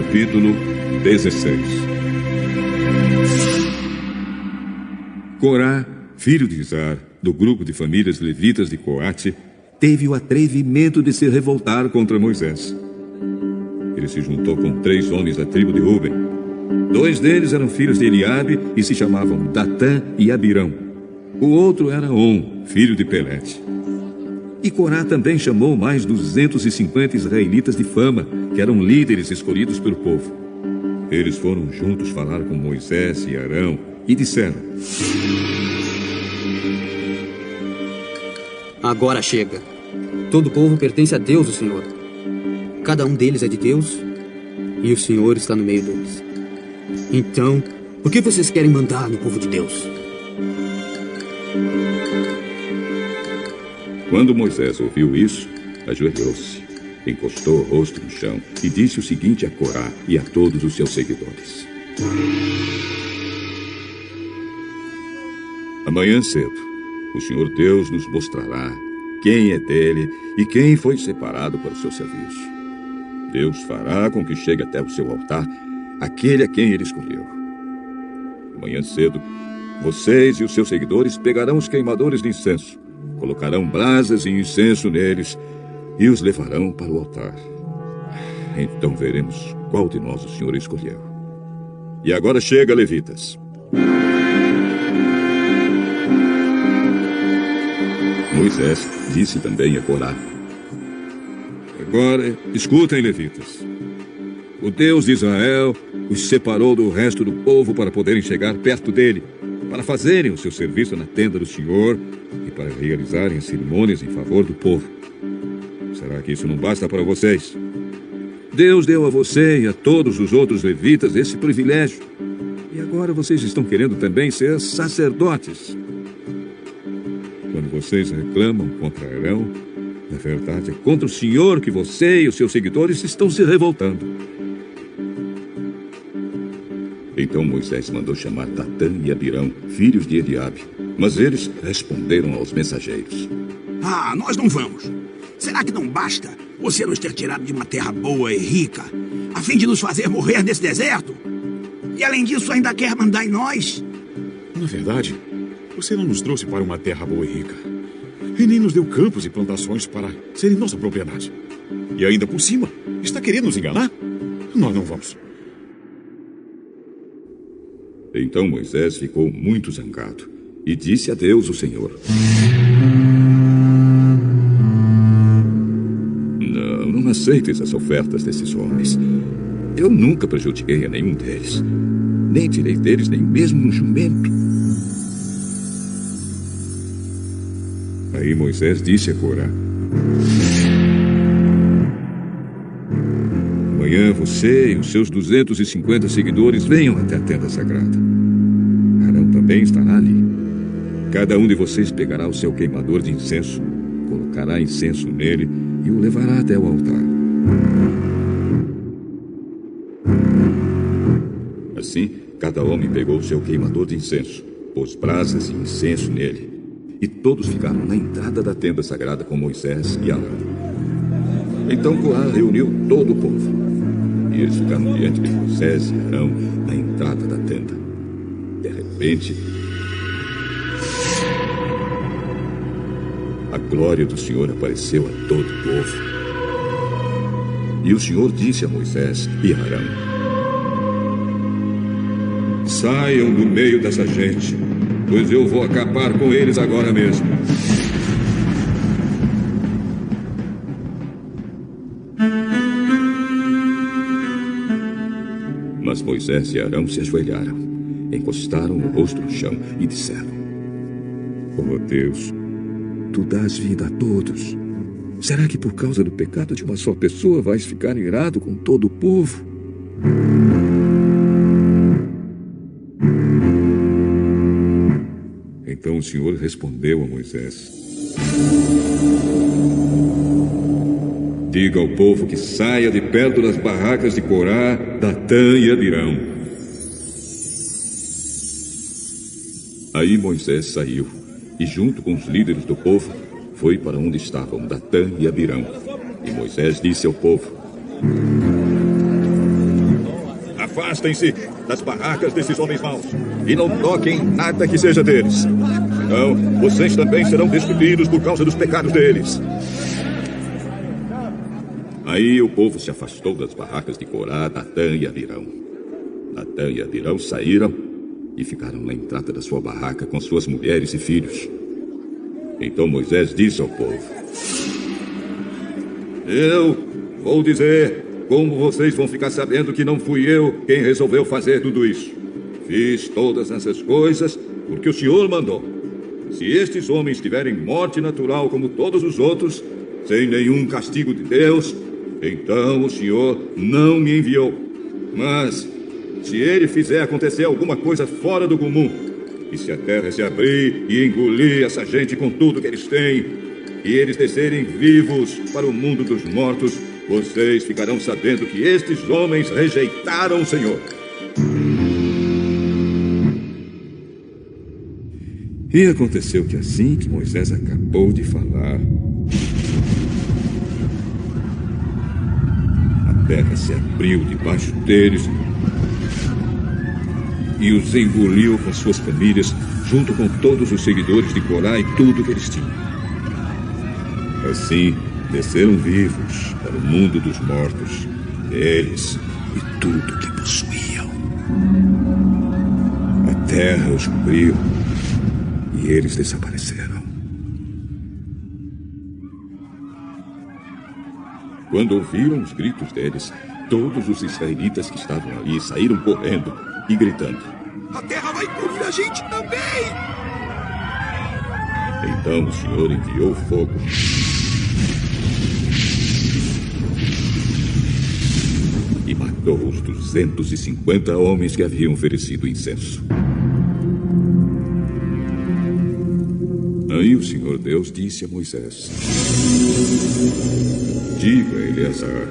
Capítulo 16. Corá, filho de Izar, do grupo de famílias levitas de Coate, teve o atrevimento de se revoltar contra Moisés. Ele se juntou com 3 homens da tribo de Ruben. 2 deles eram filhos de Eliabe e se chamavam Datã e Abirão. O outro era On, filho de Pelete. E Corá também chamou mais 250 israelitas de fama, que eram líderes escolhidos pelo povo. Eles foram juntos falar com Moisés e Arão e disseram: Agora chega. Todo o povo pertence a Deus, o Senhor. Cada um deles é de Deus e o Senhor está no meio deles. Então, por que vocês querem mandar no povo de Deus? Quando Moisés ouviu isso, ajoelhou-se, encostou o rosto no chão e disse o seguinte a Corá e a todos os seus seguidores: Amanhã cedo, o Senhor Deus nos mostrará quem é dele e quem foi separado para o seu serviço. Deus fará com que chegue até o seu altar aquele a quem ele escolheu. Amanhã cedo, vocês e os seus seguidores pegarão os queimadores de incenso, colocarão brasas e incenso neles e os levarão para o altar. Então veremos qual de nós o Senhor escolheu. E agora chega, levitas. Moisés disse também a Corá: Agora escutem, levitas. O Deus de Israel os separou do resto do povo para poderem chegar perto dele, para fazerem o seu serviço na tenda do Senhor e para realizarem as cerimônias em favor do povo. Será que isso não basta para vocês? Deus deu a você e a todos os outros levitas esse privilégio. E agora vocês estão querendo também ser sacerdotes. Quando vocês reclamam contra Arão, na verdade é contra o Senhor que você e os seus seguidores estão se revoltando. Então Moisés mandou chamar Datã e Abirão, filhos de Eliabe. Mas eles responderam aos mensageiros: nós não vamos. Será que não basta você nos ter tirado de uma terra boa e rica, a fim de nos fazer morrer nesse deserto? E além disso, ainda quer mandar em nós? Na verdade, você não nos trouxe para uma terra boa e rica, e nem nos deu campos e plantações para serem nossa propriedade. E ainda por cima, está querendo nos enganar? Nós não vamos. Então Moisés ficou muito zangado e disse a Deus, o Senhor: Não aceites as ofertas desses homens. Eu nunca prejudiquei a nenhum deles, nem tirei deles nem mesmo um jumento. Aí Moisés disse a Corá: Amanhã você e os seus 250 seguidores venham até a tenda sagrada. Arão também estará ali. Cada um de vocês pegará o seu queimador de incenso, colocará incenso nele e o levará até o altar. Assim, cada homem pegou o seu queimador de incenso, pôs brasas e incenso nele, e todos ficaram na entrada da tenda sagrada com Moisés e Arão. Então Corá reuniu todo o povo, e eles ficaram diante de Moisés e Arão na entrada da tenda. De repente, a glória do Senhor apareceu a todo o povo. E o Senhor disse a Moisés e a Arão: Saiam do meio dessa gente, pois eu vou acabar com eles agora mesmo. Mas Moisés e Arão se ajoelharam, encostaram o rosto no chão e disseram: Oh Deus, tu dás vida a todos. Será que por causa do pecado de uma só pessoa vais ficar irado com todo o povo? Então o Senhor respondeu a Moisés: Diga ao povo que saia de perto das barracas de Corá, Datã e Abirão. Aí Moisés saiu e, junto com os líderes do povo, foi para onde estavam Datã e Abirão. E Moisés disse ao povo: afastem-se das barracas desses homens maus e não toquem nada que seja deles. Senão, vocês também serão destruídos por causa dos pecados deles. Aí o povo se afastou das barracas de Corá, Datã e Abirão. Datã e Abirão saíram e ficaram na entrada da sua barraca com suas mulheres e filhos. Então Moisés disse ao povo: eu vou dizer como vocês vão ficar sabendo que não fui eu quem resolveu fazer tudo isso. Fiz todas essas coisas porque o Senhor mandou. Se estes homens tiverem morte natural como todos os outros, sem nenhum castigo de Deus, então o Senhor não me enviou. Mas se ele fizer acontecer alguma coisa fora do comum, e se a terra se abrir e engolir essa gente com tudo que eles têm, e eles descerem vivos para o mundo dos mortos, vocês ficarão sabendo que estes homens rejeitaram o Senhor. E aconteceu que assim que Moisés acabou de falar, a terra se abriu debaixo deles e os engoliu com suas famílias, junto com todos os seguidores de Corá e tudo que eles tinham. Assim, desceram vivos para o mundo dos mortos, eles e tudo que possuíam. A terra os cobriu e eles desapareceram. Quando ouviram os gritos deles, todos os israelitas que estavam ali saíram correndo e gritando: a terra vai engolir a gente também! Então o Senhor enviou fogo e matou os 250 homens que haviam oferecido incenso. Aí o Senhor Deus disse a Moisés: diga a Eleazar,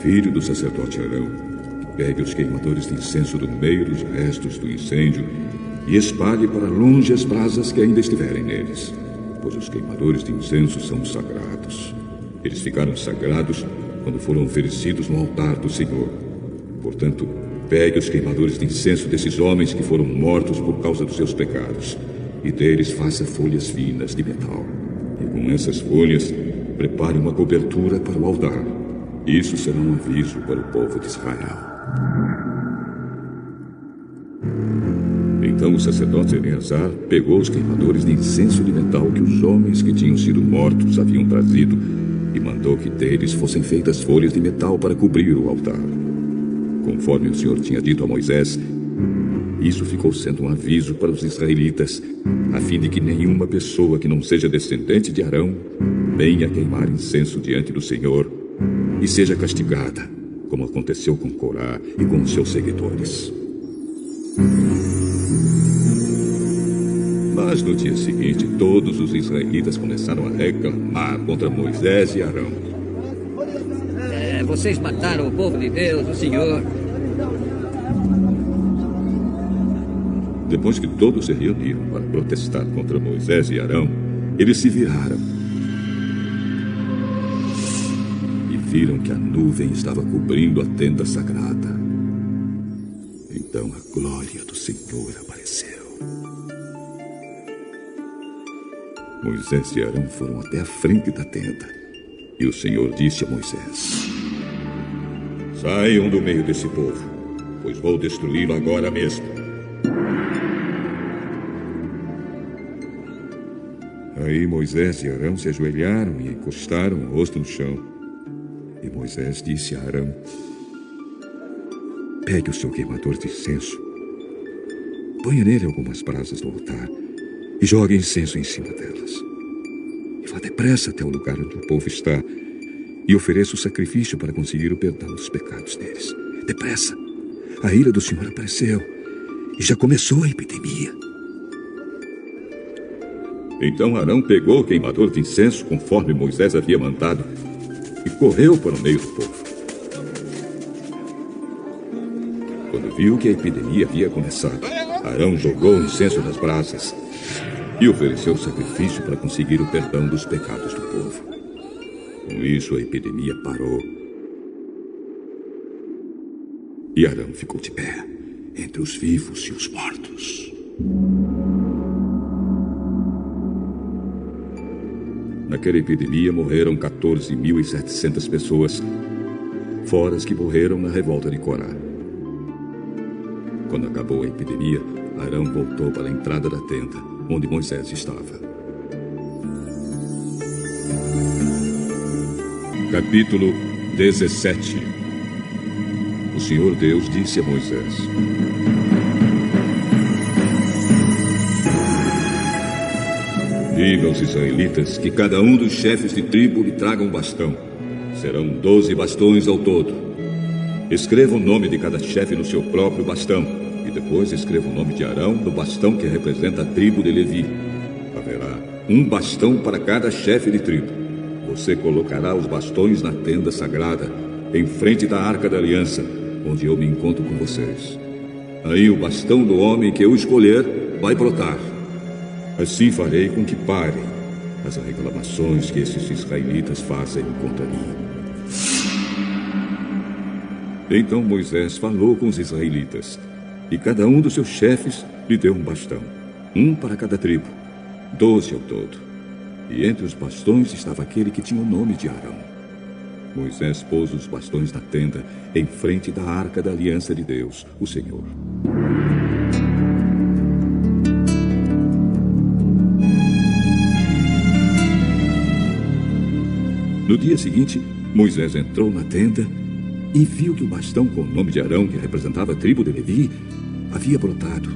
filho do sacerdote Arão, que pegue os queimadores de incenso do meio dos restos do incêndio e espalhe para longe as brasas que ainda estiverem neles, pois os queimadores de incenso são sagrados. Eles ficaram sagrados quando foram oferecidos no altar do Senhor. Portanto, pegue os queimadores de incenso desses homens que foram mortos por causa dos seus pecados, e deles faça folhas finas de metal. E com essas folhas, prepare uma cobertura para o altar. Isso será um aviso para o povo de Israel. Então o sacerdote Eleazar pegou os queimadores de incenso de metal que os homens que tinham sido mortos haviam trazido e mandou que deles fossem feitas folhas de metal para cobrir o altar. Conforme o Senhor tinha dito a Moisés, isso ficou sendo um aviso para os israelitas, a fim de que nenhuma pessoa que não seja descendente de Arão venha queimar incenso diante do Senhor e seja castigada, como aconteceu com Corá e com os seus seguidores. Mas no dia seguinte, todos os israelitas começaram a reclamar contra Moisés e Arão. Vocês mataram o povo de Deus, o Senhor. Depois que todos se reuniram para protestar contra Moisés e Arão, eles se viraram e viram que a nuvem estava cobrindo a tenda sagrada. Então a glória do Senhor apareceu. Moisés e Arão foram até a frente da tenda, e o Senhor disse a Moisés: saiam do meio desse povo, pois vou destruí-lo agora mesmo. Aí Moisés e Arão se ajoelharam e encostaram o rosto no chão. E Moisés disse a Arão: pegue o seu queimador de incenso, ponha nele algumas brasas do altar e jogue incenso em cima delas. E vá depressa até o lugar onde o povo está e ofereça o sacrifício para conseguir o perdão dos pecados deles. Depressa! A ira do Senhor apareceu e já começou a epidemia. Então Arão pegou o queimador de incenso, conforme Moisés havia mandado, e correu para o meio do povo. Quando viu que a epidemia havia começado, Arão jogou o incenso nas brasas e ofereceu o sacrifício para conseguir o perdão dos pecados do povo. Com isso, a epidemia parou. E Arão ficou de pé, entre os vivos e os mortos. Naquela epidemia morreram 14.700 pessoas, fora as que morreram na revolta de Corá. Quando acabou a epidemia, Arão voltou para a entrada da tenda, onde Moisés estava. Capítulo 17. O Senhor Deus disse a Moisés: diga aos israelitas que cada um dos chefes de tribo lhe traga um bastão. Serão 12 bastões ao todo. Escreva o nome de cada chefe no seu próprio bastão, e depois escreva o nome de Arão no bastão que representa a tribo de Levi. Haverá um bastão para cada chefe de tribo. Você colocará os bastões na tenda sagrada, em frente da Arca da Aliança, onde eu me encontro com vocês. Aí o bastão do homem que eu escolher vai brotar. Assim farei com que parem as reclamações que esses israelitas fazem contra mim. Então Moisés falou com os israelitas, e cada um dos seus chefes lhe deu um bastão, um para cada tribo, 12 ao todo. E entre os bastões estava aquele que tinha o nome de Arão. Moisés pôs os bastões na tenda, em frente da Arca da Aliança de Deus, o Senhor. No dia seguinte, Moisés entrou na tenda e viu que o bastão com o nome de Arão, que representava a tribo de Levi, havia brotado.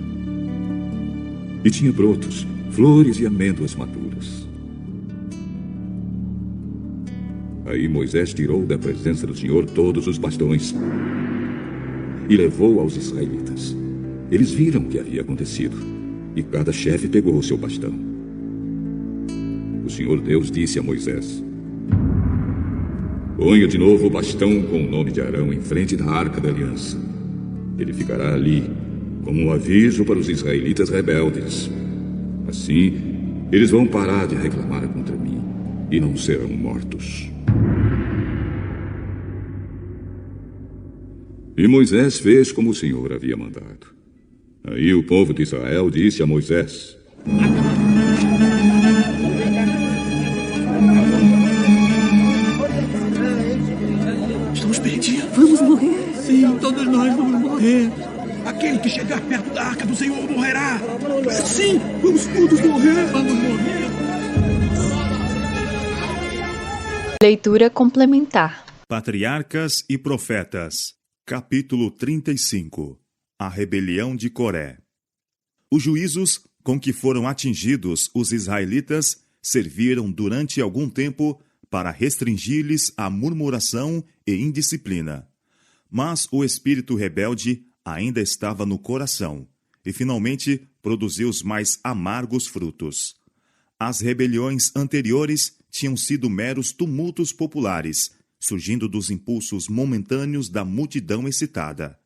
E tinha brotos, flores e amêndoas maduras. Aí Moisés tirou da presença do Senhor todos os bastões e levou aos israelitas. Eles viram o que havia acontecido, e cada chefe pegou o seu bastão. O Senhor Deus disse a Moisés: ponha de novo o bastão com o nome de Arão em frente da Arca da Aliança. Ele ficará ali como um aviso para os israelitas rebeldes. Assim, eles vão parar de reclamar contra mim e não serão mortos. E Moisés fez como o Senhor havia mandado. Aí o povo de Israel disse a Moisés: estamos perdidos. Vamos morrer. Sim, todos nós vamos morrer. Aquele que chegar perto da Arca do Senhor morrerá. Sim, vamos todos morrer. Vamos morrer. Leitura complementar. Patriarcas e Profetas, capítulo 35. A rebelião de Coré. Os juízos com que foram atingidos os israelitas serviram durante algum tempo para restringir-lhes a murmuração e indisciplina. Mas o espírito rebelde ainda estava no coração e finalmente produziu os mais amargos frutos. As rebeliões anteriores tinham sido meros tumultos populares, surgindo dos impulsos momentâneos da multidão excitada.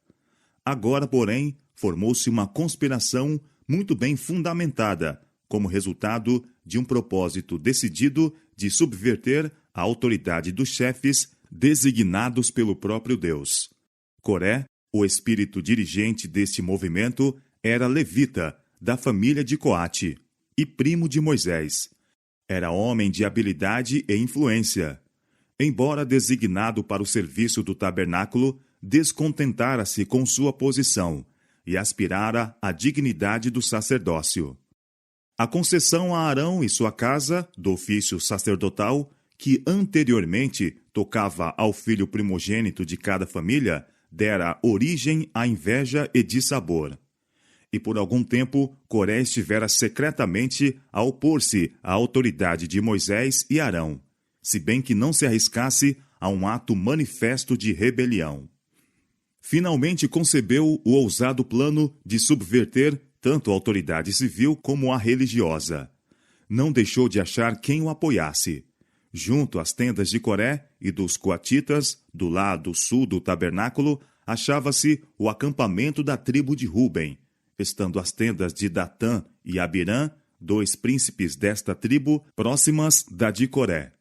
Agora, porém, formou-se uma conspiração muito bem fundamentada, como resultado de um propósito decidido de subverter a autoridade dos chefes designados pelo próprio Deus. Coré, o espírito dirigente deste movimento, era levita, da família de Coate, e primo de Moisés. Era homem de habilidade e influência. Embora designado para o serviço do tabernáculo, descontentara-se com sua posição e aspirara à dignidade do sacerdócio. A concessão a Arão e sua casa do ofício sacerdotal, que anteriormente tocava ao filho primogênito de cada família, dera origem à inveja e dissabor. E por algum tempo, Coré estivera secretamente a opor-se à autoridade de Moisés e Arão, se bem que não se arriscasse a um ato manifesto de rebelião. Finalmente concebeu o ousado plano de subverter tanto a autoridade civil como a religiosa. Não deixou de achar quem o apoiasse. Junto às tendas de Coré e dos coatitas, do lado sul do tabernáculo, achava-se o acampamento da tribo de Ruben, estando as tendas de Datã e Abirã, dois príncipes desta tribo, próximas da de Coré.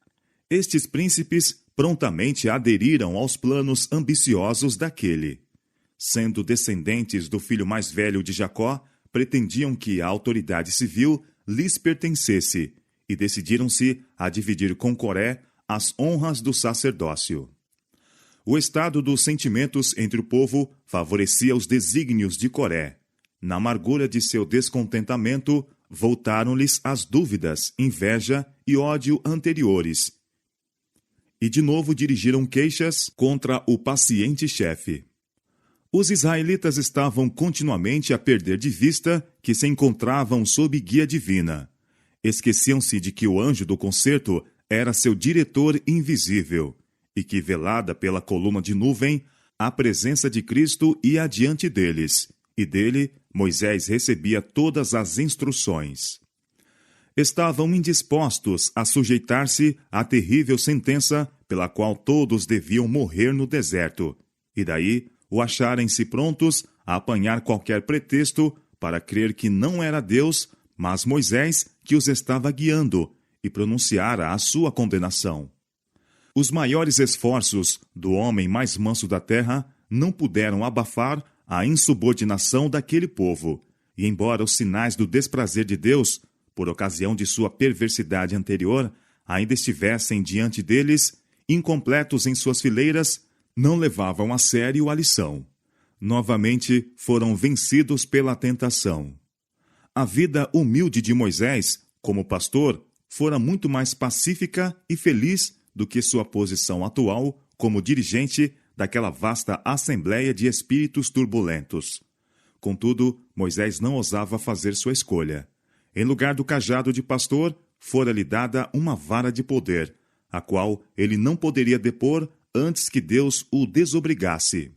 Estes príncipes prontamente aderiram aos planos ambiciosos daquele. sendo descendentes do filho mais velho de Jacó, pretendiam que a autoridade civil lhes pertencesse e decidiram-se a dividir com Coré as honras do sacerdócio. O estado dos sentimentos entre o povo favorecia os desígnios de Coré. Na amargura de seu descontentamento, voltaram-lhes as dúvidas, inveja e ódio anteriores. E de novo dirigiram queixas contra o paciente chefe. Os israelitas estavam continuamente a perder de vista que se encontravam sob guia divina. Esqueciam-se de que o anjo do concerto era seu diretor invisível e que, velada pela coluna de nuvem, a presença de Cristo ia adiante deles, e dele Moisés recebia todas as instruções. Estavam indispostos a sujeitar-se à terrível sentença pela qual todos deviam morrer no deserto, e daí o acharem-se prontos a apanhar qualquer pretexto para crer que não era Deus, mas Moisés que os estava guiando e pronunciara a sua condenação. Os maiores esforços do homem mais manso da terra não puderam abafar a insubordinação daquele povo, e embora os sinais do desprazer de Deus, por ocasião de sua perversidade anterior, ainda estivessem diante deles, incompletos em suas fileiras, não levavam a sério a lição. Novamente foram vencidos pela tentação. A vida humilde de Moisés, como pastor, fora muito mais pacífica e feliz do que sua posição atual como dirigente daquela vasta assembleia de espíritos turbulentos. Contudo, Moisés não ousava fazer sua escolha. Em lugar do cajado de pastor, fora-lhe dada uma vara de poder, a qual ele não poderia depor antes que Deus o desobrigasse.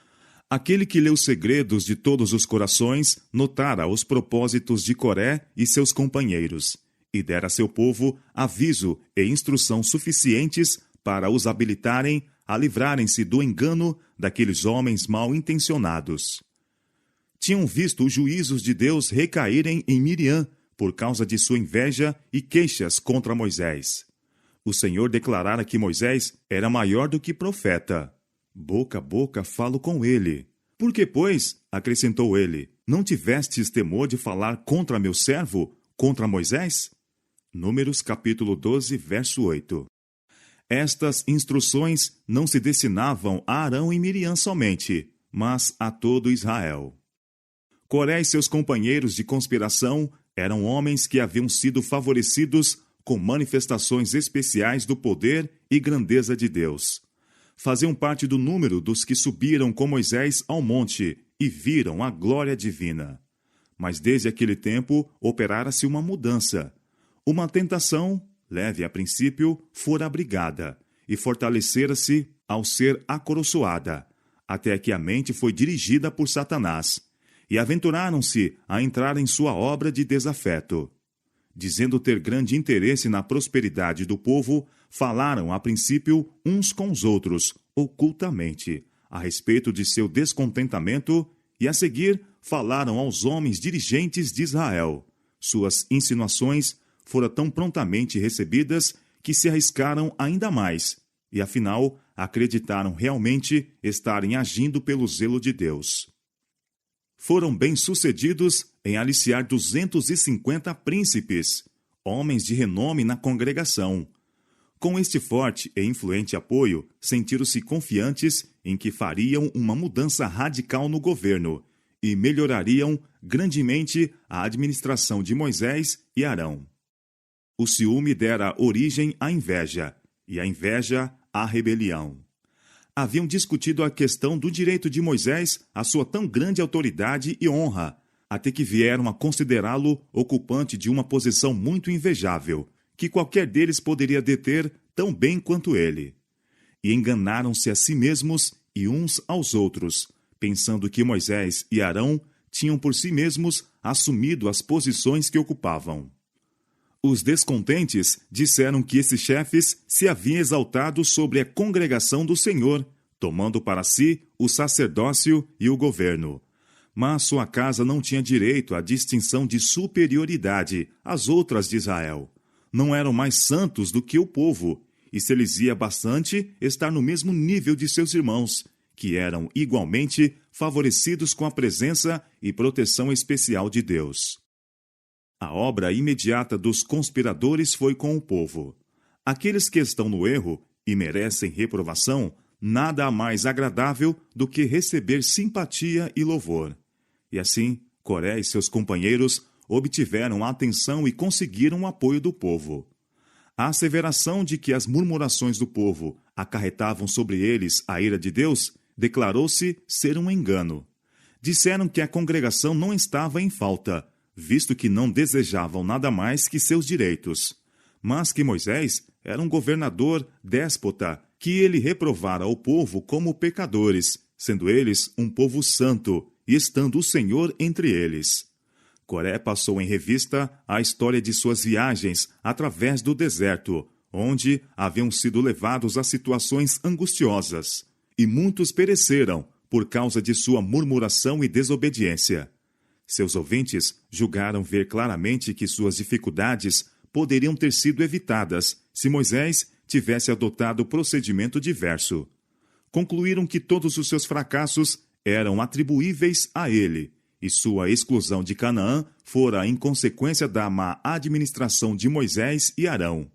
Aquele que lê os segredos de todos os corações notara os propósitos de Coré e seus companheiros, e dera a seu povo aviso e instrução suficientes para os habilitarem a livrarem-se do engano daqueles homens mal intencionados. Tinham visto os juízos de Deus recaírem em Miriam por causa de sua inveja e queixas contra Moisés. O Senhor declarara que Moisés era maior do que profeta. Boca a boca falo com ele. Por que, pois, acrescentou ele, não tivestes temor de falar contra meu servo, contra Moisés? Números capítulo 12, verso 8. Estas instruções não se destinavam a Arão e Miriam somente, mas a todo Israel. Coré e seus companheiros de conspiração eram homens que haviam sido favorecidos com manifestações especiais do poder e grandeza de Deus. Faziam parte do número dos que subiram com Moisés ao monte e viram a glória divina. Mas desde aquele tempo operara-se uma mudança. Uma tentação, leve a princípio, fora abrigada e fortalecera-se ao ser acoroçoada, até que a mente foi dirigida por Satanás, e aventuraram-se a entrar em sua obra de desafeto. Dizendo ter grande interesse na prosperidade do povo, falaram a princípio uns com os outros, ocultamente, a respeito de seu descontentamento, e a seguir falaram aos homens dirigentes de Israel. Suas insinuações foram tão prontamente recebidas que se arriscaram ainda mais, e afinal acreditaram realmente estarem agindo pelo zelo de Deus. Foram bem-sucedidos em aliciar 250 príncipes, homens de renome na congregação. Com este forte e influente apoio, sentiram-se confiantes em que fariam uma mudança radical no governo e melhorariam grandemente a administração de Moisés e Arão. O ciúme dera origem à inveja, e a inveja à rebelião. Haviam discutido a questão do direito de Moisés à sua tão grande autoridade e honra, até que vieram a considerá-lo ocupante de uma posição muito invejável, que qualquer deles poderia deter tão bem quanto ele. E enganaram-se a si mesmos e uns aos outros, pensando que Moisés e Arão tinham por si mesmos assumido as posições que ocupavam. Os descontentes disseram que esses chefes se haviam exaltado sobre a congregação do Senhor, tomando para si o sacerdócio e o governo. Mas sua casa não tinha direito à distinção de superioridade às outras de Israel. Não eram mais santos do que o povo, e se lhes ia bastante estar no mesmo nível de seus irmãos, que eram igualmente favorecidos com a presença e proteção especial de Deus. A obra imediata dos conspiradores foi com o povo. Aqueles que estão no erro e merecem reprovação, nada há mais agradável do que receber simpatia e louvor. E assim, Coré e seus companheiros obtiveram a atenção e conseguiram o apoio do povo. A asseveração de que as murmurações do povo acarretavam sobre eles a ira de Deus declarou-se ser um engano. Disseram que a congregação não estava em falta, visto que não desejavam nada mais que seus direitos, mas que Moisés era um governador déspota, que ele reprovara o povo como pecadores, sendo eles um povo santo, e estando o Senhor entre eles. Coré passou em revista a história de suas viagens através do deserto, onde haviam sido levados a situações angustiosas, e muitos pereceram por causa de sua murmuração e desobediência. Seus ouvintes julgaram ver claramente que suas dificuldades poderiam ter sido evitadas se Moisés tivesse adotado o procedimento diverso. Concluíram que todos os seus fracassos eram atribuíveis a ele, e sua exclusão de Canaã fora em consequência da má administração de Moisés e Arão.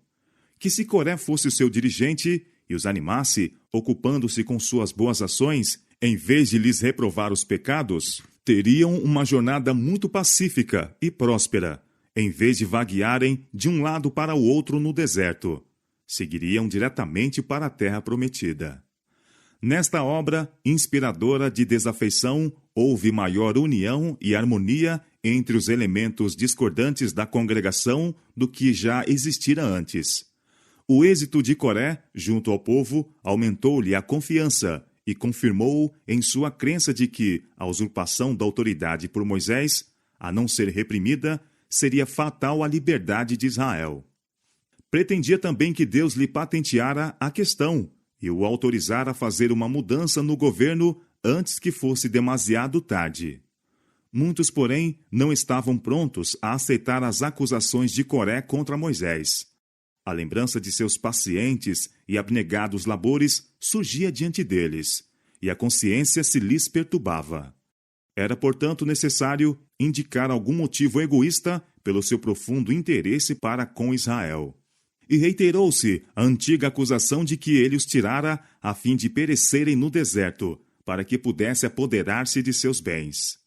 Que se Coré fosse o seu dirigente e os animasse, ocupando-se com suas boas ações, em vez de lhes reprovar os pecados, teriam uma jornada muito pacífica e próspera, em vez de vaguearem de um lado para o outro no deserto. Seguiriam diretamente para a terra prometida. Nesta obra inspiradora de desafeição, houve maior união e harmonia entre os elementos discordantes da congregação do que já existira antes. O êxito de Coré, junto ao povo, aumentou-lhe a confiança e confirmou-o em sua crença de que a usurpação da autoridade por Moisés, a não ser reprimida, seria fatal à liberdade de Israel. Pretendia também que Deus lhe patenteara a questão e o autorizara a fazer uma mudança no governo antes que fosse demasiado tarde. Muitos, porém, não estavam prontos a aceitar as acusações de Coré contra Moisés. A lembrança de seus pacientes e abnegados labores surgia diante deles, e a consciência se lhes perturbava. Era, portanto, necessário indicar algum motivo egoísta pelo seu profundo interesse para com Israel. E reiterou-se a antiga acusação de que ele os tirara a fim de perecerem no deserto, para que pudesse apoderar-se de seus bens.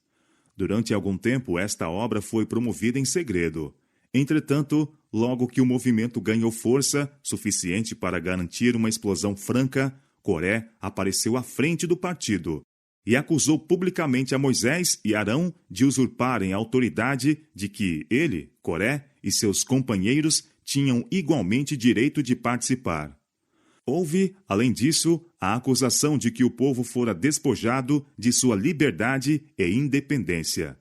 Durante algum tempo, esta obra foi promovida em segredo. Entretanto, logo que o movimento ganhou força suficiente para garantir uma explosão franca, Coré apareceu à frente do partido e acusou publicamente a Moisés e Arão de usurparem a autoridade de que ele, Coré, e seus companheiros tinham igualmente direito de participar. Houve, além disso, a acusação de que o povo fora despojado de sua liberdade e independência.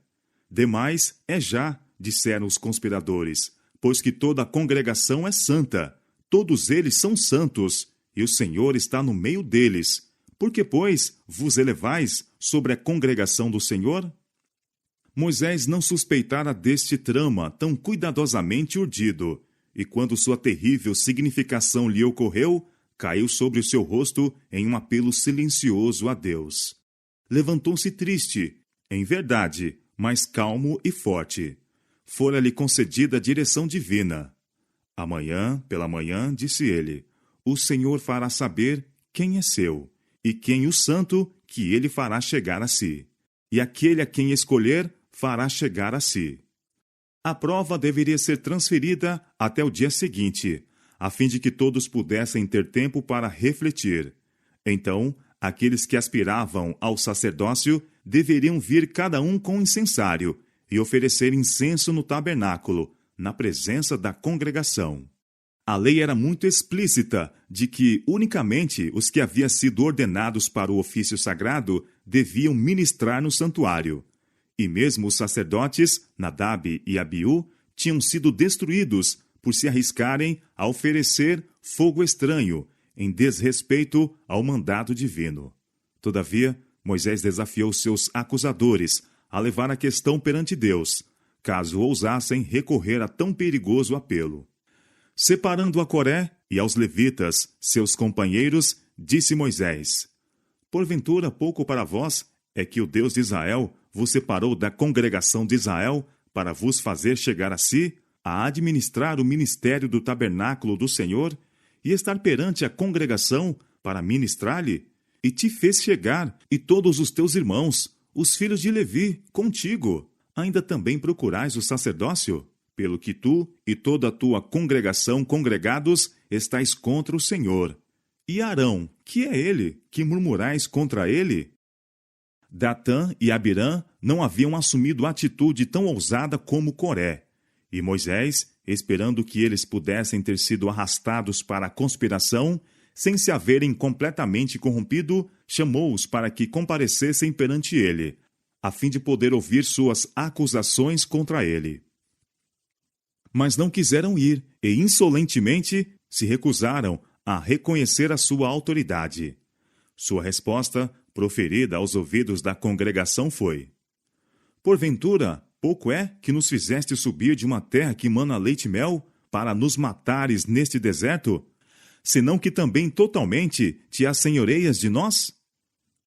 Demais é já, disseram os conspiradores, pois que toda a congregação é santa, todos eles são santos, e o Senhor está no meio deles. Por que, pois, vos elevais sobre a congregação do Senhor? Moisés não suspeitara deste trama tão cuidadosamente urdido, e quando sua terrível significação lhe ocorreu, caiu sobre o seu rosto em um apelo silencioso a Deus. Levantou-se triste, em verdade, mas calmo e forte. Fora-lhe concedida a direção divina. Amanhã, pela manhã, disse ele, o Senhor fará saber quem é seu, e quem o santo que ele fará chegar a si. E aquele a quem escolher fará chegar a si. A prova deveria ser transferida até o dia seguinte, a fim de que todos pudessem ter tempo para refletir. Então, aqueles que aspiravam ao sacerdócio deveriam vir cada um com incensário e oferecer incenso no tabernáculo, na presença da congregação. A lei era muito explícita de que unicamente os que haviam sido ordenados para o ofício sagrado deviam ministrar no santuário. E mesmo os sacerdotes, Nadab e Abiú, tinham sido destruídos por se arriscarem a oferecer fogo estranho, em desrespeito ao mandado divino. Todavia, Moisés desafiou seus acusadores a levar a questão perante Deus, caso ousassem recorrer a tão perigoso apelo. Separando a Coré e aos levitas, seus companheiros, disse Moisés: Porventura, pouco para vós é que o Deus de Israel vos separou da congregação de Israel para vos fazer chegar a si, a administrar o ministério do tabernáculo do Senhor e estar perante a congregação para ministrar-lhe, e te fez chegar, e todos os teus irmãos, os filhos de Levi, contigo. Ainda também procurais o sacerdócio? Pelo que tu e toda a tua congregação congregados estáis contra o Senhor. E Arão, que é ele, que murmurais contra ele? Datã e Abirã não haviam assumido atitude tão ousada como Coré. E Moisés, esperando que eles pudessem ter sido arrastados para a conspiração, sem se haverem completamente corrompido, chamou-os para que comparecessem perante ele, a fim de poder ouvir suas acusações contra ele. Mas não quiseram ir, e insolentemente se recusaram a reconhecer a sua autoridade. Sua resposta, proferida aos ouvidos da congregação, foi: Porventura, pouco é que nos fizeste subir de uma terra que mana leite e mel, para nos matares neste deserto, senão que também totalmente te assenhoreias de nós?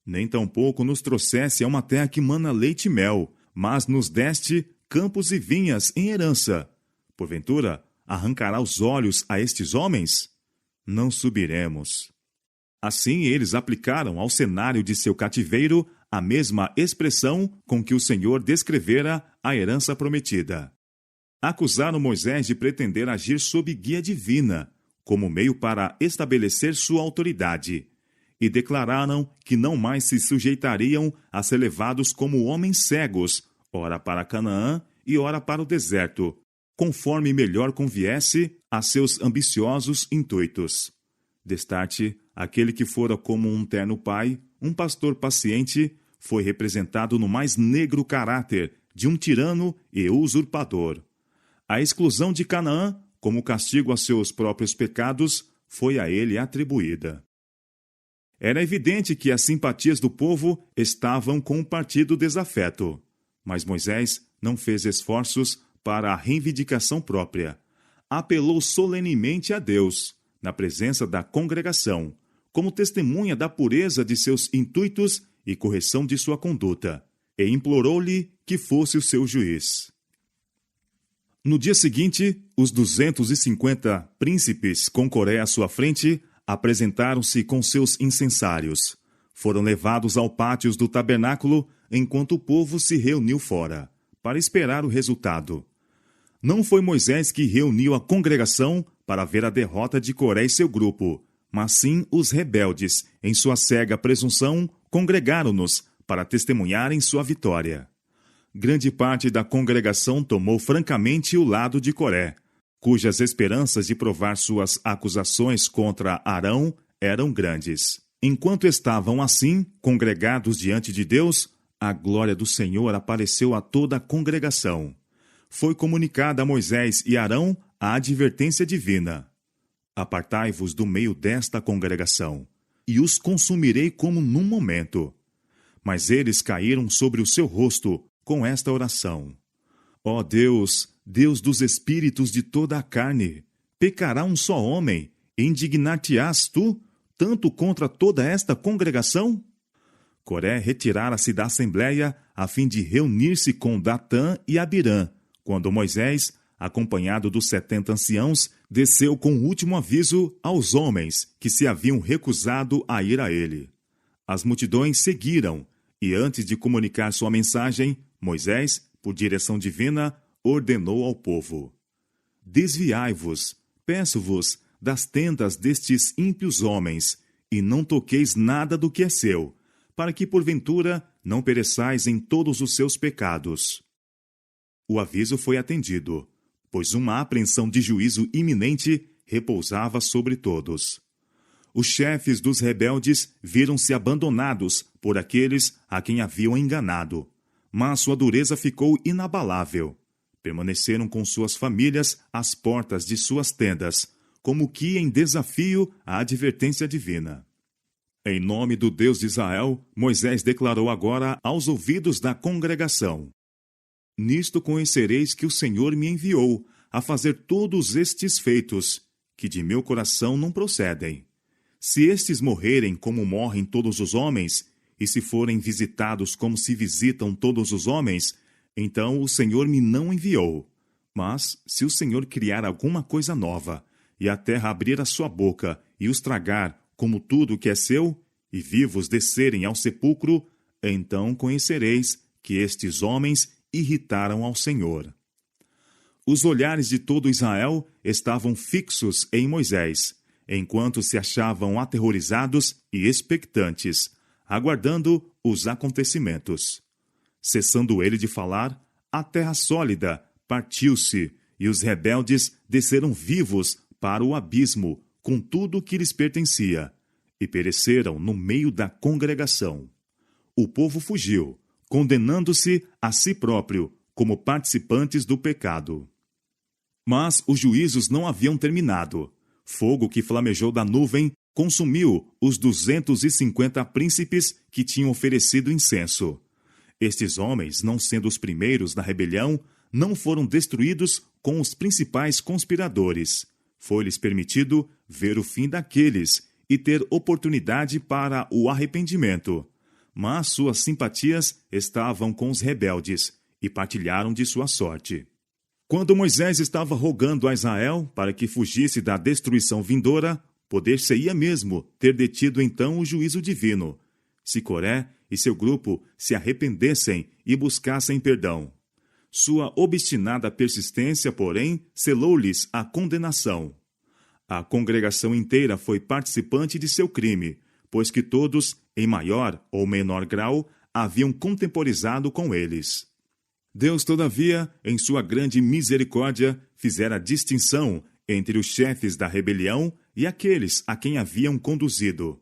Nem tampouco nos trouxesse a uma terra que mana leite e mel, mas nos deste campos e vinhas em herança. Porventura, arrancará os olhos a estes homens? Não subiremos. Assim eles aplicaram ao cenário de seu cativeiro a mesma expressão com que o Senhor descrevera a herança prometida. Acusaram Moisés de pretender agir sob guia divina, como meio para estabelecer sua autoridade, e declararam que não mais se sujeitariam a ser levados como homens cegos, ora para Canaã e ora para o deserto, conforme melhor conviesse a seus ambiciosos intuitos. Destarte, aquele que fora como um terno pai, um pastor paciente, foi representado no mais negro caráter de um tirano e usurpador. A exclusão de Canaã, como castigo a seus próprios pecados, foi a ele atribuída. Era evidente que as simpatias do povo estavam com o partido desafeto, mas Moisés não fez esforços para a reivindicação própria. Apelou solenemente a Deus, na presença da congregação, como testemunha da pureza de seus intuitos e correção de sua conduta, e implorou-lhe que fosse o seu juiz. No dia seguinte, os 250 príncipes com Coré à sua frente apresentaram-se com seus incensários. Foram levados ao pátio do tabernáculo enquanto o povo se reuniu fora, para esperar o resultado. Não foi Moisés que reuniu a congregação para ver a derrota de Coré e seu grupo, mas sim os rebeldes, em sua cega presunção, congregaram-nos para testemunharem sua vitória. Grande parte da congregação tomou francamente o lado de Coré, cujas esperanças de provar suas acusações contra Arão eram grandes. Enquanto estavam assim, congregados diante de Deus, a glória do Senhor apareceu a toda a congregação. Foi comunicada a Moisés e Arão a advertência divina: Apartai-vos do meio desta congregação, e os consumirei como num momento. Mas eles caíram sobre o seu rosto com esta oração: Ó Deus, Deus dos espíritos de toda a carne, pecará um só homem, e indignar-te-ás tu, tanto contra toda esta congregação? Coré retirara-se da assembleia a fim de reunir-se com Datã e Abirã, quando Moisés, acompanhado dos 70 anciãos, desceu com o último aviso aos homens que se haviam recusado a ir a ele. As multidões seguiram, e antes de comunicar sua mensagem, Moisés, por direção divina, ordenou ao povo: Desviai-vos, peço-vos, das tendas destes ímpios homens, e não toqueis nada do que é seu, para que, porventura, não pereçais em todos os seus pecados. O aviso foi atendido, pois uma apreensão de juízo iminente repousava sobre todos. Os chefes dos rebeldes viram-se abandonados por aqueles a quem haviam enganado, mas sua dureza ficou inabalável. Permaneceram com suas famílias às portas de suas tendas, como que em desafio à advertência divina. Em nome do Deus de Israel, Moisés declarou agora aos ouvidos da congregação: Nisto conhecereis que o Senhor me enviou a fazer todos estes feitos, que de meu coração não procedem. Se estes morrerem como morrem todos os homens, e se forem visitados como se visitam todos os homens, então o Senhor me não enviou. Mas, se o Senhor criar alguma coisa nova, e a terra abrir a sua boca e os tragar como tudo que é seu, e vivos descerem ao sepulcro, então conhecereis que estes homens irritaram ao Senhor. Os olhares de todo Israel estavam fixos em Moisés, enquanto se achavam aterrorizados e expectantes, aguardando os acontecimentos. Cessando ele de falar, a terra sólida partiu-se, e os rebeldes desceram vivos para o abismo, com tudo que lhes pertencia, e pereceram no meio da congregação. O povo fugiu, condenando-se a si próprio como participantes do pecado. Mas os juízos não haviam terminado. Fogo que flamejou da nuvem consumiu os 250 príncipes que tinham oferecido incenso. Estes homens, não sendo os primeiros na rebelião, não foram destruídos com os principais conspiradores. Foi-lhes permitido ver o fim daqueles e ter oportunidade para o arrependimento. Mas suas simpatias estavam com os rebeldes e partilharam de sua sorte. Quando Moisés estava rogando a Israel para que fugisse da destruição vindoura, poder-se-ia mesmo ter detido então o juízo divino, se Coré e seu grupo se arrependessem e buscassem perdão. Sua obstinada persistência, porém, selou-lhes a condenação. A congregação inteira foi participante de seu crime, pois que todos, em maior ou menor grau, haviam contemporizado com eles. Deus, todavia, em sua grande misericórdia, fizera distinção entre os chefes da rebelião e aqueles a quem haviam conduzido.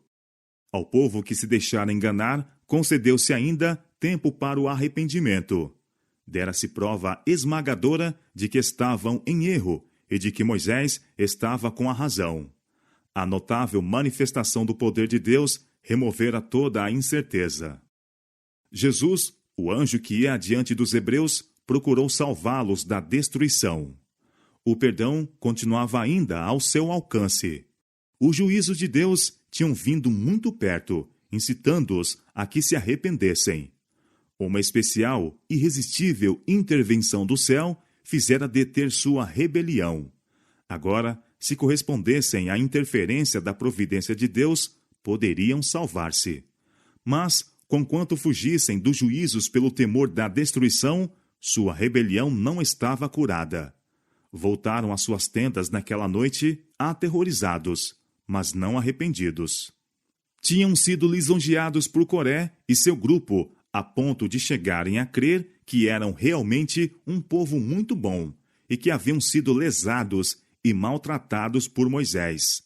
Ao povo que se deixara enganar, concedeu-se ainda tempo para o arrependimento. Dera-se prova esmagadora de que estavam em erro e de que Moisés estava com a razão. A notável manifestação do poder de Deus removera toda a incerteza. Jesus, o anjo que ia adiante dos hebreus, procurou salvá-los da destruição. O perdão continuava ainda ao seu alcance. Os juízos de Deus tinham vindo muito perto, incitando-os a que se arrependessem. Uma especial, irresistível intervenção do céu fizera deter sua rebelião. Agora, se correspondessem à interferência da providência de Deus, poderiam salvar-se. Mas, conquanto fugissem dos juízos pelo temor da destruição, sua rebelião não estava curada. Voltaram às suas tendas naquela noite, aterrorizados, mas não arrependidos. Tinham sido lisonjeados por Coré e seu grupo, a ponto de chegarem a crer que eram realmente um povo muito bom e que haviam sido lesados e maltratados por Moisés.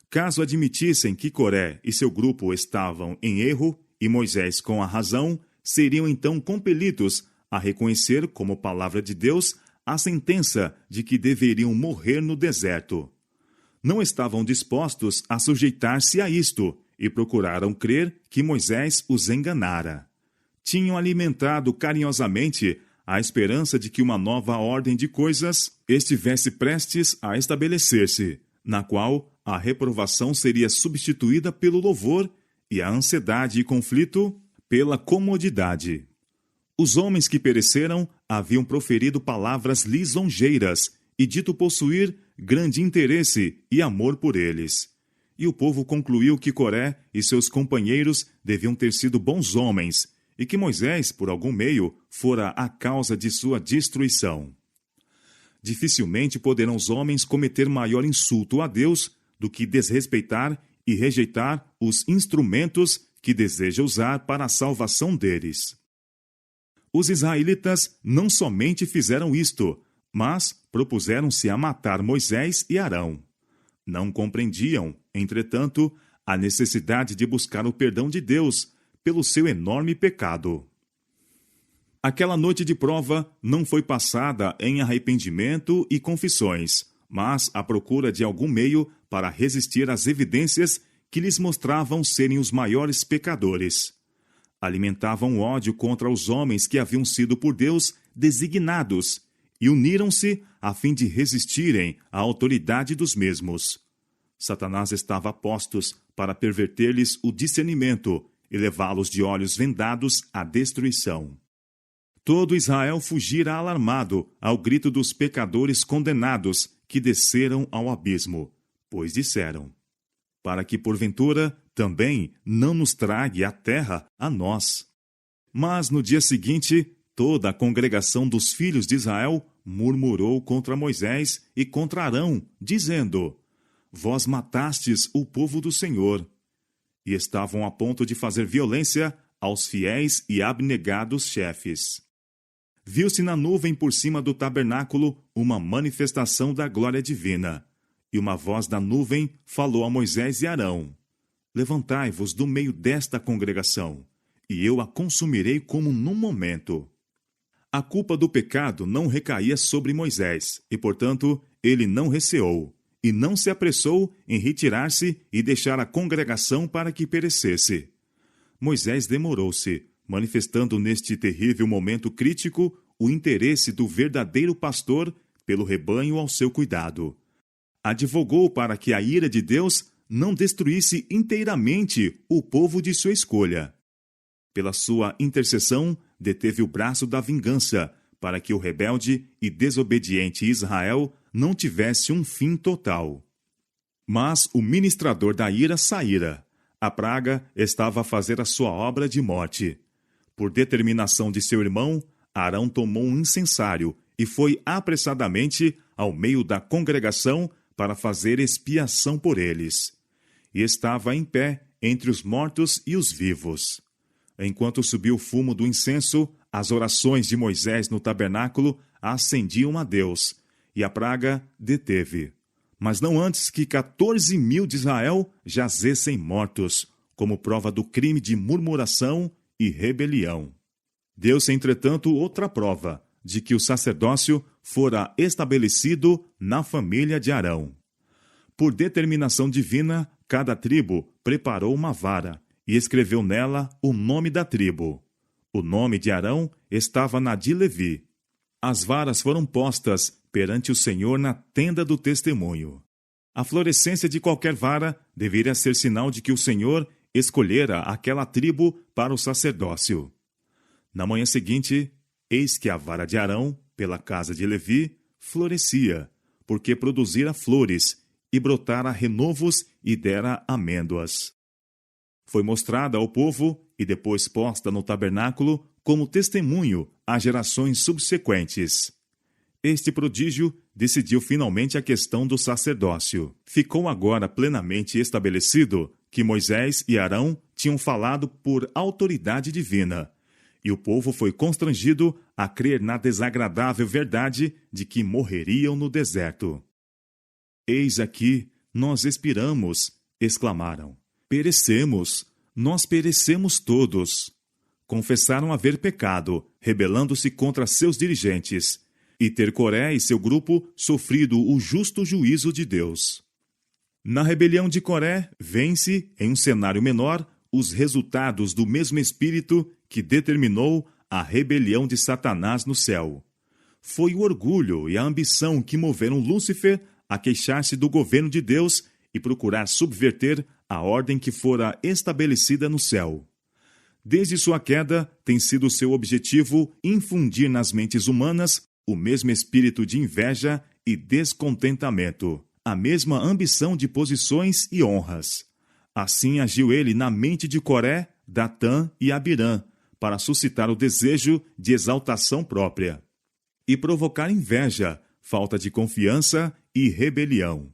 Caso admitissem que Coré e seu grupo estavam em erro e Moisés com a razão, seriam então compelidos a reconhecer como palavra de Deus a sentença de que deveriam morrer no deserto. Não estavam dispostos a sujeitar-se a isto e procuraram crer que Moisés os enganara. Tinham alimentado carinhosamente a esperança de que uma nova ordem de coisas estivesse prestes a estabelecer-se, na qual a reprovação seria substituída pelo louvor e a ansiedade e conflito pela comodidade. Os homens que pereceram haviam proferido palavras lisonjeiras e dito possuir grande interesse e amor por eles. E o povo concluiu que Coré e seus companheiros deviam ter sido bons homens e que Moisés, por algum meio, fora a causa de sua destruição. Dificilmente poderão os homens cometer maior insulto a Deus do que desrespeitar e rejeitar os instrumentos que deseja usar para a salvação deles. Os israelitas não somente fizeram isto, mas propuseram-se a matar Moisés e Arão. Não compreendiam, entretanto, a necessidade de buscar o perdão de Deus pelo seu enorme pecado. Aquela noite de prova não foi passada em arrependimento e confissões, mas à procura de algum meio para resistir às evidências que lhes mostravam serem os maiores pecadores. Alimentavam ódio contra os homens que haviam sido por Deus designados e uniram-se a fim de resistirem à autoridade dos mesmos. Satanás estava a postos para perverter-lhes o discernimento e levá-los de olhos vendados à destruição. Todo Israel fugira alarmado ao grito dos pecadores condenados que desceram ao abismo, pois disseram: para que porventura também não nos trague a terra a nós. Mas no dia seguinte, toda a congregação dos filhos de Israel murmurou contra Moisés e contra Arão, dizendo: vós matastes o povo do Senhor. E estavam a ponto de fazer violência aos fiéis e abnegados chefes. Viu-se na nuvem por cima do tabernáculo uma manifestação da glória divina. E uma voz da nuvem falou a Moisés e Arão: levantai-vos do meio desta congregação, e eu a consumirei como num momento. A culpa do pecado não recaía sobre Moisés, e, portanto, ele não receou, e não se apressou em retirar-se e deixar a congregação para que perecesse. Moisés demorou-se, manifestando neste terrível momento crítico o interesse do verdadeiro pastor pelo rebanho ao seu cuidado. Advogou para que a ira de Deus não destruísse inteiramente o povo de sua escolha. Pela sua intercessão, deteve o braço da vingança, para que o rebelde e desobediente Israel não tivesse um fim total. Mas o ministrador da ira saíra. A praga estava a fazer a sua obra de morte. Por determinação de seu irmão, Arão tomou um incensário e foi apressadamente ao meio da congregação para fazer expiação por eles. E estava em pé entre os mortos e os vivos. Enquanto subia o fumo do incenso, as orações de Moisés no tabernáculo ascendiam a Deus, e a praga deteve. Mas não antes que 14.000 de Israel jazessem mortos, como prova do crime de murmuração e rebelião. Deu-se, entretanto, outra prova de que o sacerdócio fora estabelecido na família de Arão. Por determinação divina, cada tribo preparou uma vara e escreveu nela o nome da tribo. O nome de Arão estava na de Levi. As varas foram postas perante o Senhor na tenda do testemunho. A florescência de qualquer vara deveria ser sinal de que o Senhor escolhera aquela tribo para o sacerdócio. Na manhã seguinte, eis que a vara de Arão, pela casa de Levi, florescia, porque produzira flores, e brotara renovos e dera amêndoas. Foi mostrada ao povo e depois posta no tabernáculo como testemunho às gerações subsequentes. Este prodígio decidiu finalmente a questão do sacerdócio. Ficou agora plenamente estabelecido que Moisés e Arão tinham falado por autoridade divina, e o povo foi constrangido a crer na desagradável verdade de que morreriam no deserto. Eis aqui, nós expiramos, exclamaram. Perecemos, nós perecemos todos. Confessaram haver pecado, rebelando-se contra seus dirigentes, e ter Coré e seu grupo sofrido o justo juízo de Deus. Na rebelião de Coré, vence, em um cenário menor, os resultados do mesmo espírito que determinou a rebelião de Satanás no céu. Foi o orgulho e a ambição que moveram Lúcifer a queixar-se do governo de Deus e procurar subverter a ordem que fora estabelecida no céu. Desde sua queda, tem sido seu objetivo infundir nas mentes humanas o mesmo espírito de inveja e descontentamento, a mesma ambição de posições e honras. Assim agiu ele na mente de Coré, Datã e Abirã, para suscitar o desejo de exaltação própria e provocar inveja, falta de confiança e rebelião.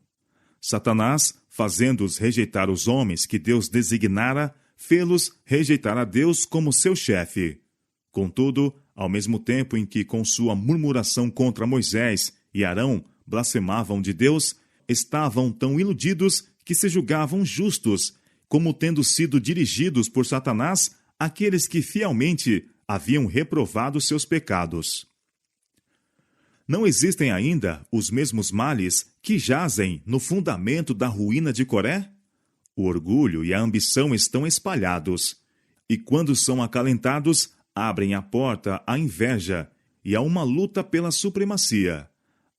Satanás, fazendo-os rejeitar os homens que Deus designara, fê-los rejeitar a Deus como seu chefe. Contudo, ao mesmo tempo em que com sua murmuração contra Moisés e Arão blasfemavam de Deus, estavam tão iludidos que se julgavam justos, como tendo sido dirigidos por Satanás aqueles que fielmente haviam reprovado seus pecados. Não existem ainda os mesmos males que jazem no fundamento da ruína de Coré? O orgulho e a ambição estão espalhados, e quando são acalentados, abrem a porta à inveja e a uma luta pela supremacia.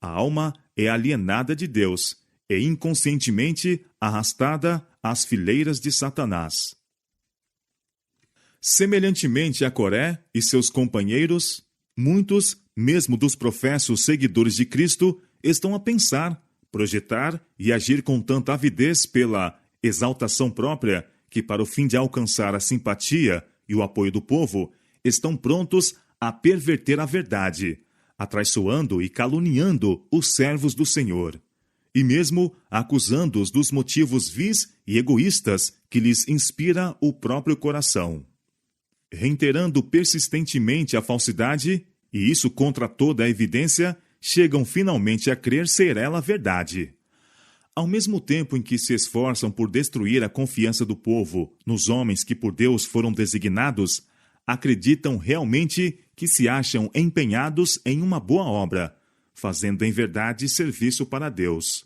A alma é alienada de Deus, e inconscientemente arrastada às fileiras de Satanás. Semelhantemente a Coré e seus companheiros, muitos, mesmo dos professos seguidores de Cristo, estão a pensar, projetar e agir com tanta avidez pela exaltação própria que, para o fim de alcançar a simpatia e o apoio do povo, estão prontos a perverter a verdade, atraiçoando e caluniando os servos do Senhor, e mesmo acusando-os dos motivos vis e egoístas que lhes inspira o próprio coração. Reiterando persistentemente a falsidade, e isso contra toda a evidência, chegam finalmente a crer ser ela a verdade. Ao mesmo tempo em que se esforçam por destruir a confiança do povo nos homens que por Deus foram designados, acreditam realmente que se acham empenhados em uma boa obra, fazendo em verdade serviço para Deus.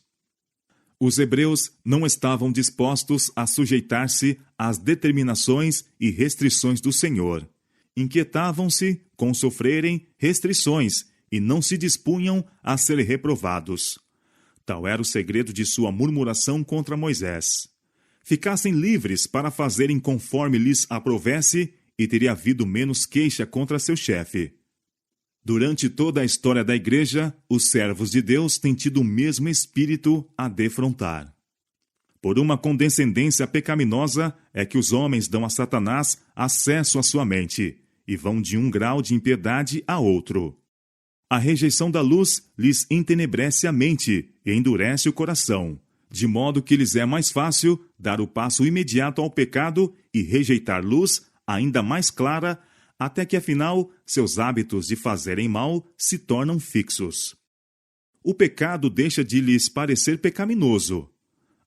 Os hebreus não estavam dispostos a sujeitar-se às determinações e restrições do Senhor. Inquietavam-se com sofrerem restrições e não se dispunham a ser reprovados. Tal era o segredo de sua murmuração contra Moisés. Ficassem livres para fazerem conforme lhes aprovesse e teria havido menos queixa contra seu chefe. Durante toda a história da Igreja, os servos de Deus têm tido o mesmo espírito a defrontar. Por uma condescendência pecaminosa é que os homens dão a Satanás acesso à sua mente e vão de um grau de impiedade a outro. A rejeição da luz lhes entenebrece a mente e endurece o coração, de modo que lhes é mais fácil dar o passo imediato ao pecado e rejeitar luz ainda mais clara, até que, afinal, seus hábitos de fazerem mal se tornam fixos. O pecado deixa de lhes parecer pecaminoso.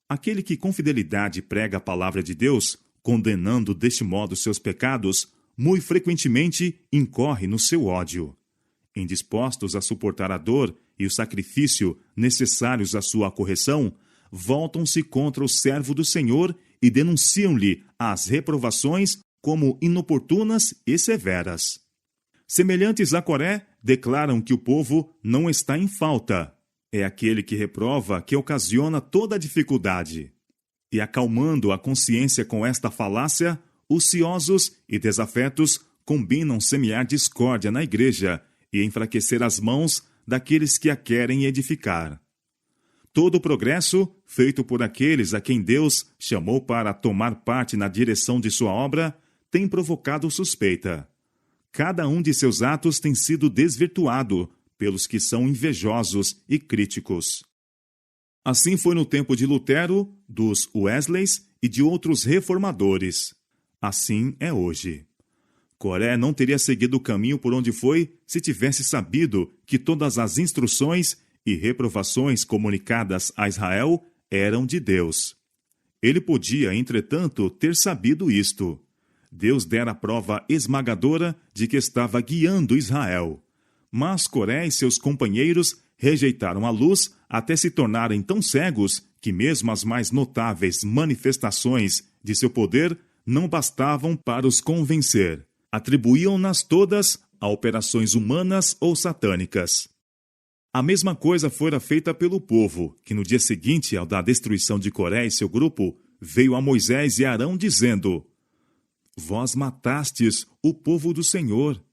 Aquele que com fidelidade prega a palavra de Deus, condenando deste modo seus pecados, muito frequentemente incorre no seu ódio. Indispostos a suportar a dor e o sacrifício necessários à sua correção, voltam-se contra o servo do Senhor e denunciam-lhe as reprovações como inoportunas e severas. Semelhantes a Coré, declaram que o povo não está em falta. É aquele que reprova que ocasiona toda a dificuldade. E acalmando a consciência com esta falácia, os ciosos e desafetos combinam semear discórdia na igreja e enfraquecer as mãos daqueles que a querem edificar. Todo o progresso, feito por aqueles a quem Deus chamou para tomar parte na direção de sua obra, tem provocado suspeita. Cada um de seus atos tem sido desvirtuado pelos que são invejosos e críticos. Assim foi no tempo de Lutero, dos Wesleys e de outros reformadores. Assim é hoje. Coré não teria seguido o caminho por onde foi se tivesse sabido que todas as instruções e reprovações comunicadas a Israel eram de Deus. Ele podia, entretanto, ter sabido isto. Deus dera prova esmagadora de que estava guiando Israel. Mas Coré e seus companheiros rejeitaram a luz até se tornarem tão cegos que mesmo as mais notáveis manifestações de seu poder não bastavam para os convencer. Atribuíam-nas todas a operações humanas ou satânicas. A mesma coisa fora feita pelo povo, que no dia seguinte, ao da destruição de Coré e seu grupo, veio a Moisés e Arão dizendo: Vós matastes o povo do Senhor.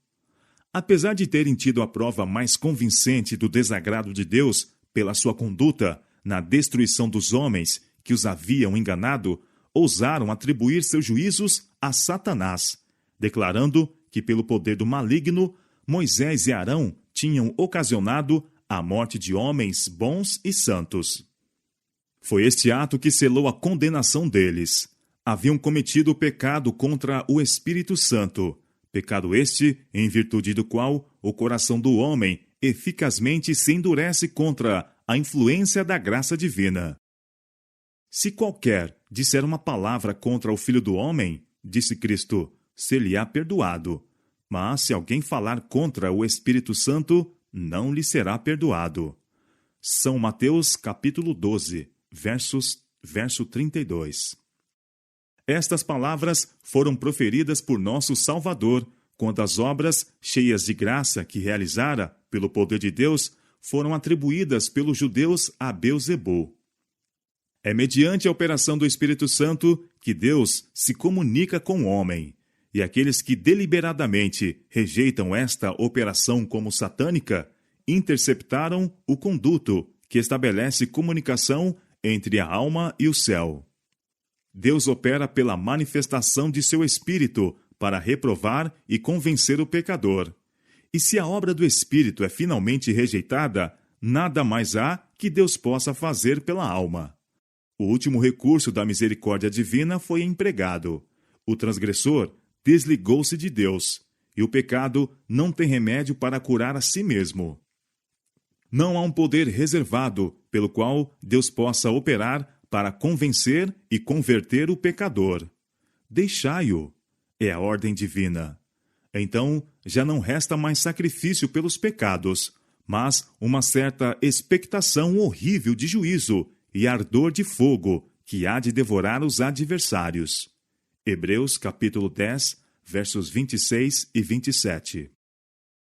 Apesar de terem tido a prova mais convincente do desagrado de Deus pela sua conduta na destruição dos homens que os haviam enganado, ousaram atribuir seus juízos a Satanás, declarando que pelo poder do maligno, Moisés e Arão tinham ocasionado a morte de homens bons e santos. Foi este ato que selou a condenação deles. Haviam cometido o pecado contra o Espírito Santo, pecado este em virtude do qual o coração do homem eficazmente se endurece contra a influência da graça divina. Se qualquer disser uma palavra contra o Filho do Homem, disse Cristo, ser-lhe-á perdoado. Mas se alguém falar contra o Espírito Santo, não lhe será perdoado. São Mateus, capítulo 12, verso 32. Estas palavras foram proferidas por nosso Salvador, quando as obras cheias de graça que realizara, pelo poder de Deus, foram atribuídas pelos judeus a Beelzebul. É mediante a operação do Espírito Santo que Deus se comunica com o homem. E aqueles que deliberadamente rejeitam esta operação como satânica, interceptaram o conduto que estabelece comunicação entre a alma e o céu. Deus opera pela manifestação de seu Espírito para reprovar e convencer o pecador. E se a obra do Espírito é finalmente rejeitada, nada mais há que Deus possa fazer pela alma. O último recurso da misericórdia divina foi empregado. O transgressor desligou-se de Deus, e o pecado não tem remédio para curar a si mesmo. Não há um poder reservado pelo qual Deus possa operar para convencer e converter o pecador. Deixai-o, é a ordem divina. Então, já não resta mais sacrifício pelos pecados, mas uma certa expectação horrível de juízo e ardor de fogo que há de devorar os adversários. Hebreus capítulo 10, versos 26 e 27.